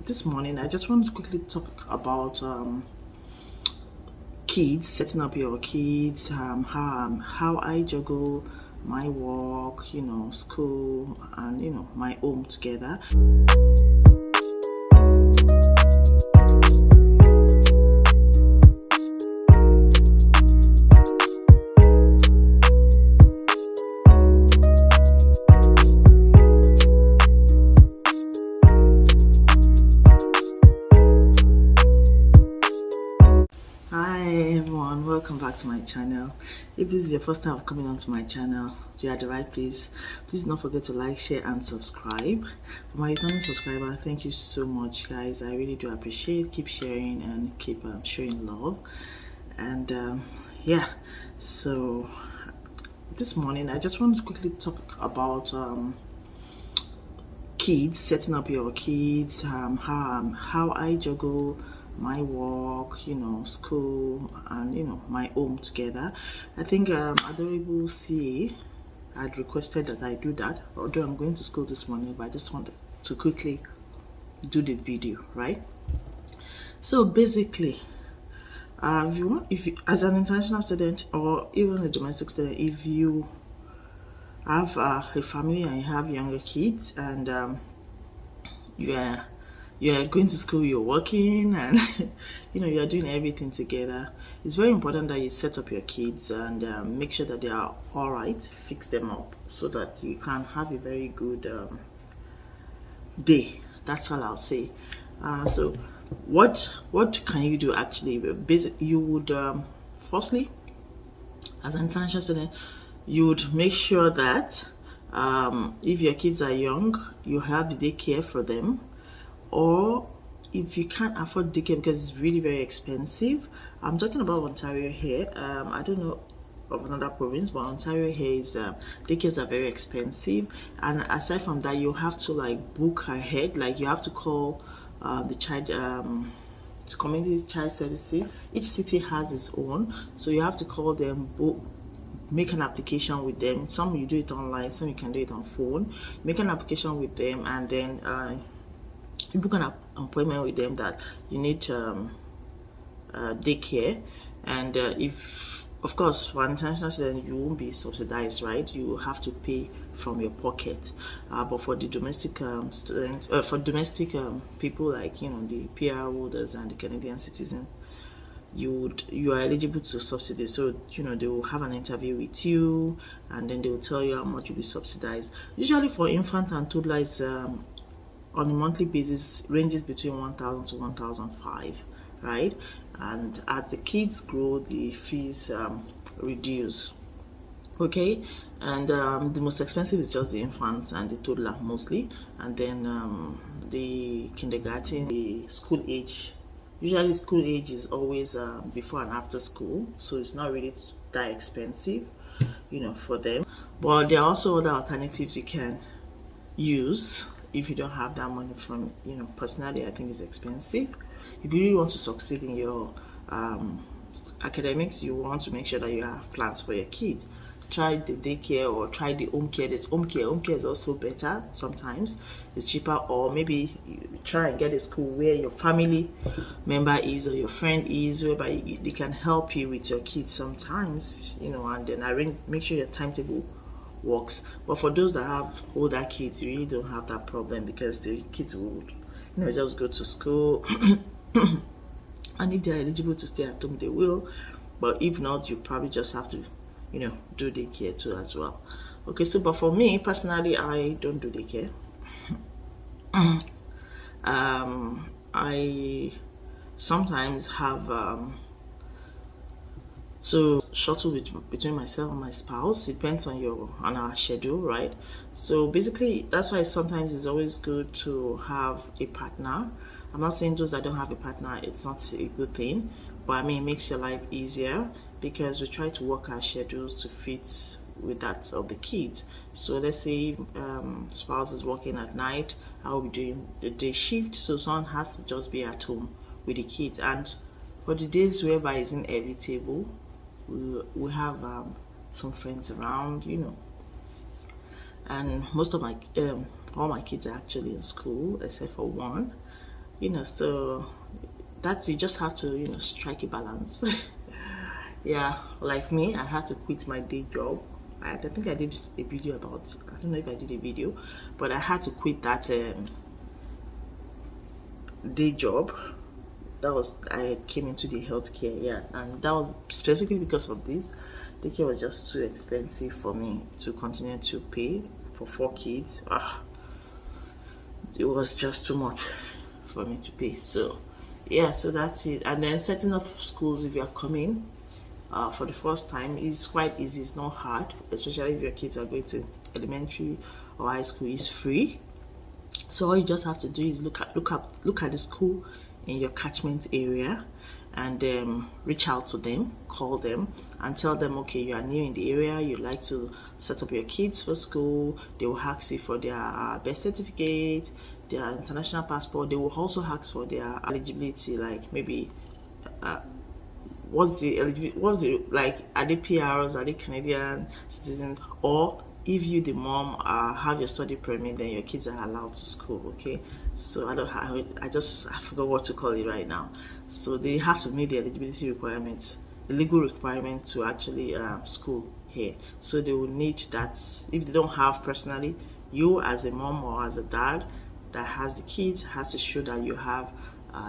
This morning I just want to quickly talk about kids, setting up your kids, how I juggle my work, school, and my home together. Hi everyone, welcome back to my channel. If this is your first time of coming onto my channel, you're at the right place. Please don't forget to like, share and subscribe. For my returning subscriber, thank you so much guys. I really do appreciate. Keep sharing and keep showing love. And yeah, so this morning I just want to quickly talk about kids, setting up your kids, how I juggle my work, school, and my home together. I think adorable CA had requested that I do that, although I'm going to school this morning, but I just wanted to quickly do the video, right? So basically, if you as an international student or even a domestic student, if you have a family and you have younger kids and you're going to school, you're working, and you're doing everything together, it's very important that you set up your kids and make sure that they are all right, fix them up so that you can have a very good day. That's all I'll say. So what can you do actually? Basically, you would firstly, as an international student, you would make sure that if your kids are young, you have the daycare for them. Or if you can't afford daycare because it's really very expensive, I'm talking about Ontario here. I don't know of another province, but Ontario here is daycares are very expensive. And aside from that, you have to book ahead. You have to call the child to community child services. Each city has its own, so you have to call them, make an application with them. Some you do it online, some you can do it on phone. Make an application with them, and then you book an appointment with them that you need daycare. And if, of course, for an international student, you won't be subsidized, right? You have to pay from your pocket. But for the domestic students, for domestic people like the PR holders and the Canadian citizens, you are eligible to subsidy. So they will have an interview with you, and then they will tell you how much you'll be subsidized. Usually for infant and toddler, it's on a monthly basis ranges between 1,000 to 1,005, right? And as the kids grow, the fees reduce. Okay, and the most expensive is just the infants and the toddler mostly, and then the kindergarten, the school age. Usually school age is always before and after school, so it's not really that expensive, for them. But there are also other alternatives you can use if you don't have that money from, personally I think it's expensive. If you really want to succeed in your academics, you want to make sure that you have plans for your kids. Try the daycare or try the home care. There's home care. Home care is also better sometimes. It's cheaper. Or maybe you try and get a school where your family member is or your friend is, whereby they can help you with your kids sometimes, and then make sure your timetable works. But for those that have older kids, you really don't have that problem because the kids would just go to school and if they're eligible to stay at home, they will. But if not, you probably just have to do daycare too as well. Okay, so but for me personally, I don't do daycare. I sometimes have so shuttle between myself and my spouse. It depends on our schedule, right? So basically that's why sometimes it's always good to have a partner. I'm not saying those that don't have a partner, it's not a good thing, but I mean it makes your life easier because we try to work our schedules to fit with that of the kids. So let's say spouse is working at night, I will be doing the day shift, so someone has to just be at home with the kids. And for the days whereby it's inevitable, we have some friends around, and most of my all my kids are actually in school except for one. So that's, you just have to strike a balance. Yeah, like me, I had to quit my day job. I think I did a video about, I don't know if I did a video, but I had to quit that day job. That was, I came into the healthcare, yeah, and that was specifically because of this. Daycare was just too expensive for me to continue to pay for 4 kids. It was just too much for me to pay. So yeah, so that's it. And then setting up schools, if you are coming for the first time, is quite easy. It's not hard, especially if your kids are going to elementary or high school. It's free. So all you just have to do is look at the school in your catchment area, and reach out to them, call them, and tell them, okay, you are new in the area, you like to set up your kids for school. They will ask you for their birth certificate, their international passport. They will also ask for their eligibility, like maybe what's the like, are they PRs, are they Canadian citizens, or if you, the mom, have your study permit, then your kids are allowed to school. Okay, so I forgot what to call it right now. So they have to meet the eligibility requirements, the legal requirement to actually school here. So they will need that. If they don't have personally, you as a mom or as a dad that has the kids has to show that you have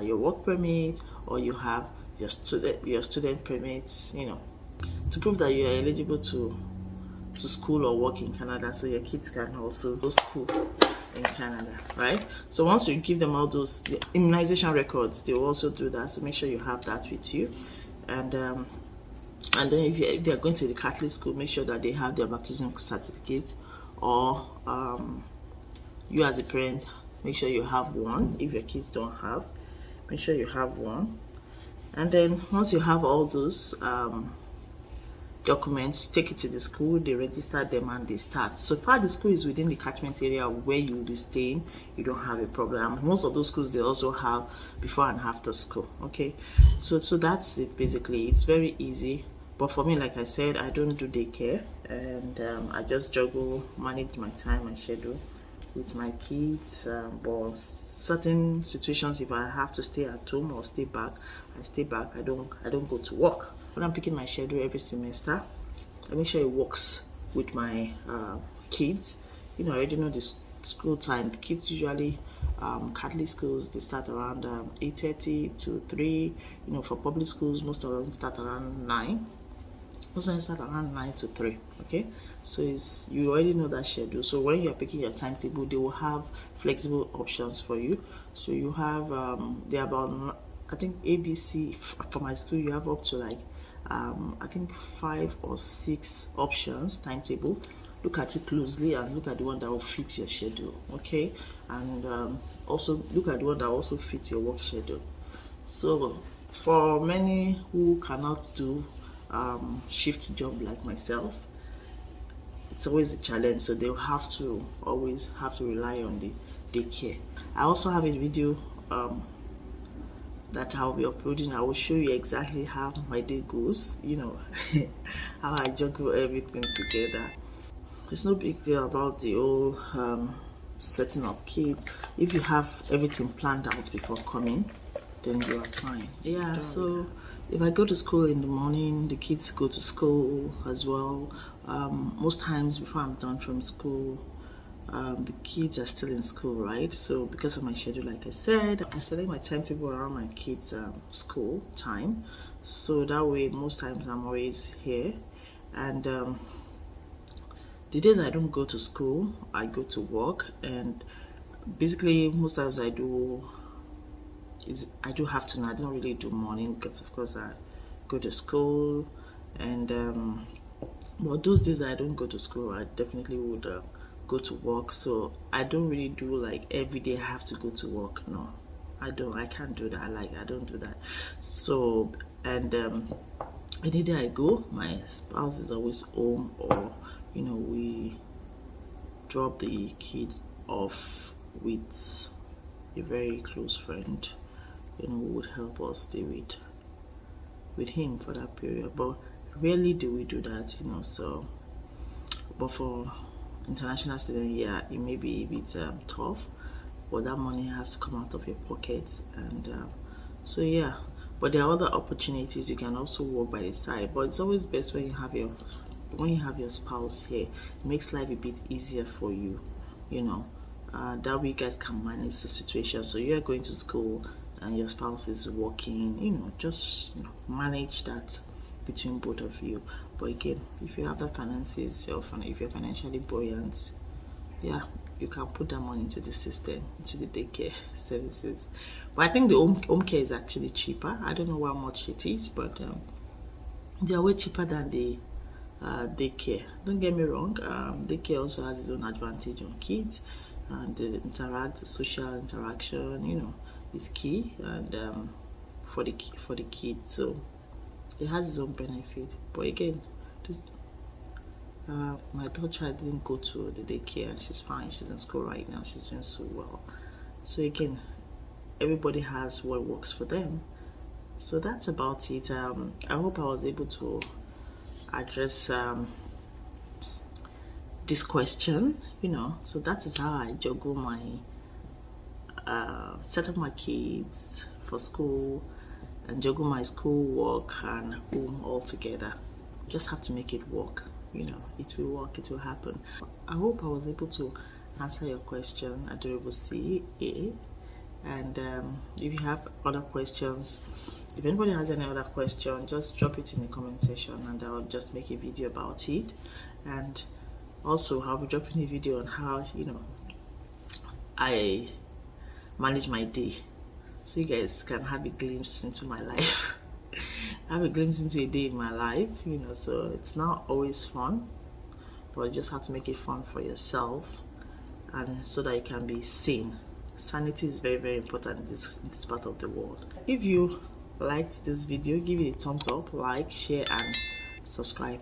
your work permit, or you have your student permits, to prove that you are eligible to school or work in Canada, so your kids can also go to school in Canada, right? So once you give them all those immunization records, they will also do that. So make sure you have that with you, and then if they are going to the Catholic school, make sure that they have their baptism certificate, or you as a parent, make sure you have one. If your kids don't have, make sure you have one. And then once you have all those documents, take it to the school, they register them, and they start. So far the school is within the catchment area where you will be staying, you don't have a problem. Most of those schools, they also have before and after school. Okay, so that's it. Basically, it's very easy. But for me, like I said, I don't do daycare, and I just manage my time and schedule with my kids. But certain situations, if I have to stay at home or stay back, I stay back. I don't go to work. When I'm picking my schedule every semester, I make sure it works with my kids. I already know the school time. The kids usually, Catholic schools, they start around 8:30 to 3. For public schools, most of them start around 9. Most of them start around 9 to 3. Okay, so you already know that schedule. So when you're picking your timetable, they will have flexible options for you. So you have they're about, I think, ABC for my school. You have up to like I think 5 or 6 options timetable. Look at it closely and look at the one that will fit your schedule. Okay, and also look at the one that also fits your work schedule. So for many who cannot do shift job like myself, it's always a challenge. So they'll always have to rely on the daycare. I also have a video that I'll be uploading. I will show you exactly how my day goes, how I juggle everything together. It's no big deal about the whole setting up kids. If you have everything planned out before coming, then you are fine. Yeah, so if I go to school in the morning, the kids go to school as well. Most times before I'm done from school, the kids are still in school, right? So because of my schedule, like I said, I select my timetable around my kids' school time. So that way, most times I'm always here. And the days I don't go to school, I go to work. And basically, most times I do afternoon. I don't really do morning because, of course, I go to school. And but those days I don't go to school, I definitely would go to work. So I don't really do like every day I have to go to work. No, I can't do that. I don't do that. So, and any day I go, my spouse is always home, or we drop the kid off with a very close friend, who would help us stay with him for that period. But rarely do we do that, so. But for international students, yeah, it may be a bit tough, but that money has to come out of your pocket. And so yeah, but there are other opportunities. You can also work by the side, but it's always best when you have your spouse here. It makes life a bit easier for you, you know. That way you guys can manage the situation. So you're going to school and your spouse is working, you know, just manage that between both of you. But again, if you have the finances, if you're financially buoyant, yeah, you can put that money into the system, into the daycare services. But I think the home care is actually cheaper. I don't know how much it is, but they are way cheaper than the daycare. Don't get me wrong, daycare also has its own advantage on kids, and the social interaction, you know, is key, and for the kids. So it has its own benefit. But again, my third child didn't go to the daycare, and she's fine. She's in school right now. She's doing so well. So again, everybody has what works for them. So that's about it. I hope I was able to address this question, you know. So that is how I juggle my set up my kids for school and juggle my school work and home all together. Just have to make it work, you know. It will work, it will happen. I hope I was able to answer your question, Adorable CA. And if you have other questions, if anybody has any other question, just drop it in the comment section and I'll just make a video about it. And also I'll be dropping a video on how, you know, I manage my day, so you guys can have a glimpse into my life. Have a glimpse into a day in my life, you know. So it's not always fun, but you just have to make it fun for yourself, and so that you can be sane. Sanity is very, very important in this part of the world. If you liked this video, give it a thumbs up, like, share, and subscribe.